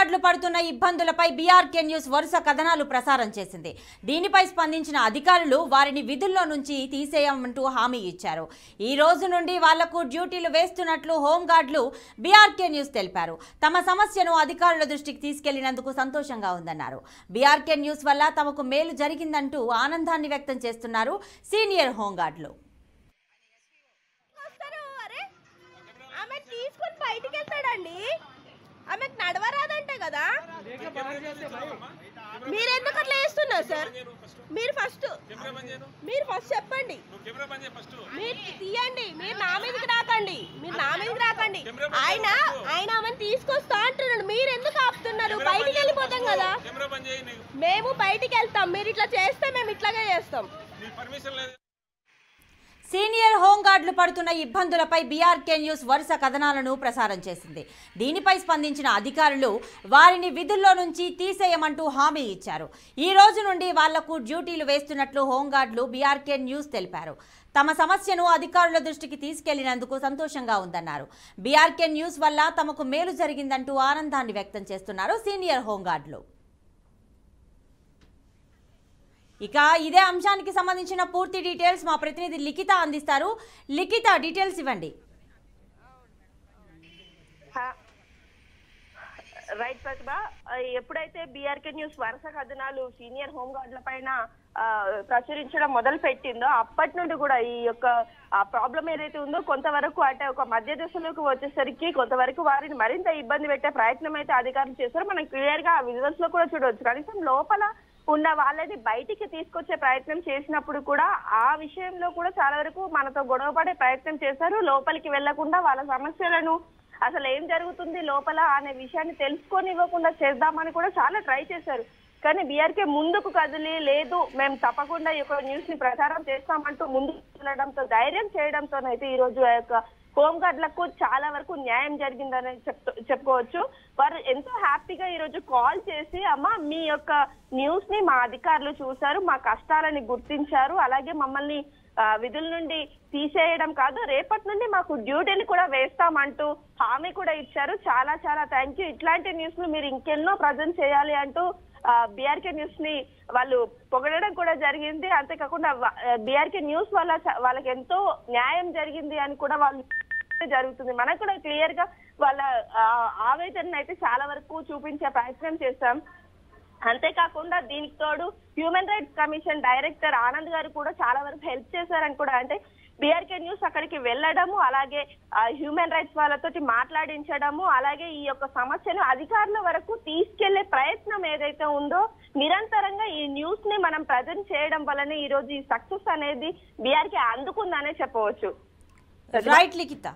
హోంగార్డులు పడుతున్న ఇబ్బందులపై BRK news వరుస కథనాలు ప్రసారం చేసింది. దీనిపై స్పందించిన అధికారులు వారిని విధుల్లో నుంచి తీసేయమంటూ హామీ ఇచ్చారు. ఈ రోజు నుండి వాళ్లకు డ్యూటీలు వేస్తున్నట్లు హోంగార్డులు బీఆర్కే న్యూస్ తెలిపారు. తమ సమస్యను అధికారుల దృష్టికి తీసుకెళ్లినందుకు సంతోషంగా ఉందన్నారు. బీఆర్కే న్యూస్ వల్ల తమకు మేలు జరిగిందంటూ ఆనందాన్ని వ్యక్తం చేస్తున్నారు సీనియర్ హోంగార్డులు. ఆమెకు నడవరాదంటే కదా, మీరు ఎందుకు అట్లా చేస్తున్నారు సార్? మీరు ఫస్ట్ చెప్పండి, మీరు తీయండి, మీరు నా మీదకి రాకండి. ఆయన ఆమెను తీసుకొస్తా అంటున్నాడు, మీరు ఎందుకు ఆపుతున్నారు? బయటికి వెళ్ళిపోతాం కదా, మేము బయటికి వెళ్తాం. మీరు ఇట్లా చేస్తే మేము ఇట్లాగే చేస్తాం. సీనియర్ హోంగార్డులు పడుతున్న ఇబ్బందులపై బీఆర్కే న్యూస్ వరుస కథనాలను ప్రసారం చేసింది. దీనిపై స్పందించిన అధికారులు వారిని విధుల్లో నుంచి తీసేయమంటూ హామీ ఇచ్చారు. ఈ రోజు నుండి వాళ్లకు డ్యూటీలు వేస్తున్నట్లు హోంగార్డులు బీఆర్కే న్యూస్ తెలిపారు. తమ సమస్యను అధికారుల దృష్టికి తీసుకెళ్లినందుకు సంతోషంగా ఉందన్నారు. బీఆర్కే న్యూస్ వల్ల తమకు మేలు జరిగిందంటూ ఆనందాన్ని వ్యక్తం చేస్తున్నారు సీనియర్ హోంగార్డులు. ఇక ఇదే అంశానికి సంబంధించిన పూర్తి డీటెయిల్స్ మా ప్రతినిధి లిఖిత అందిస్తారు. లిఖిత, డీటెయిల్స్ ఇవ్వండి. రైట్ ప్రతిభ, ఎప్పుడైతే బీఆర్కే న్యూస్ వరుస కథనాలు సీనియర్ హోంగార్డుల పైన ప్రచురించడం మొదలు పెట్టిందో అప్పటి నుండి కూడా ఈ యొక్క ప్రాబ్లం ఏదైతే ఉందో కొంతవరకు అంటే ఒక మధ్య దశలోకి వచ్చేసరికి కొంతవరకు వారిని మరింత ఇబ్బంది పెట్టే ప్రయత్నం అయితే అధికారులు చేశారు. మనం క్లియర్ గా ఆ విజువల్స్ లో కూడా చూడవచ్చు. కనీసం లోపల ఉన్న వాళ్ళని బయటికి తీసుకొచ్చే ప్రయత్నం చేసినప్పుడు కూడా ఆ విషయంలో కూడా చాలా వరకు మనతో గొడవ పడే ప్రయత్నం చేశారు. లోపలికి వెళ్లకుండా వాళ్ళ సమస్యలను అసలు ఏం జరుగుతుంది లోపల అనే విషయాన్ని తెలుసుకొని ఇవ్వకుండా చేద్దామని కూడా చాలా ట్రై చేశారు. కానీ బీఆర్కే ముందుకు కదిలి లేదు, మేము తప్పకుండా ఈ యొక్క న్యూస్ ని ప్రచారం చేస్తామంటూ ముందుకు వెళ్ళడంతో ధైర్యం చేయడంతోనైతే ఈ రోజు ఆ యొక్క హోంగార్డులకు చాలా వరకు న్యాయం జరిగిందని చెప్పుకోవచ్చు. వారు ఎంతో హ్యాపీగా ఈ రోజు కాల్ చేసి, అమ్మ మీ యొక్క న్యూస్ ని మా అధికారులు చూశారు, మా కష్టాలని గుర్తించారు, అలాగే మమ్మల్ని విధుల నుండి తీసేయడం కాదు, రేపటి నుండి మాకు డ్యూటీలు కూడా వేస్తామంటూ హామీ కూడా ఇచ్చారు. చాలా చాలా థ్యాంక్ యూ. ఇట్లాంటి న్యూస్ ను మీరు ఇంకెన్నో ప్రజెంట్ చేయాలి అంటూ బీఆర్కే న్యూస్ ని వాళ్ళు పొగడడం కూడా జరిగింది. అంతేకాకుండా బీఆర్కే న్యూస్ వల్ల వాళ్ళకి ఎంతో న్యాయం జరిగింది అని కూడా వాళ్ళు జరుగుతుంది. మనకు కూడా క్లియర్ గా వాళ్ళ ఆవేదన అయితే చాలా వరకు చూపించే ప్రయత్నం చేశాం. అంతేకాకుండా దీనికి తోడు human rights commission director Anand గారు కూడా చాలా వరకు హెల్ప్ చేశారని కూడా, అంటే బీఆర్కే న్యూస్ అక్కడికి వెళ్ళడము, అలాగే హ్యూమన్ రైట్స్ వాళ్ళతోటి మాట్లాడించడము, అలాగే ఈ యొక్క సమస్యను అధికారుల వరకు తీసుకెళ్లే ప్రయత్నం ఏదైతే ఉందో నిరంతరంగా ఈ న్యూస్ ని మనం ప్రజెంట్ చేయడం వల్లనే ఈ రోజు ఈ సక్సెస్ అనేది బీఆర్కే అందుకుందనే చెప్పవచ్చు. రైట్ లిఖిత.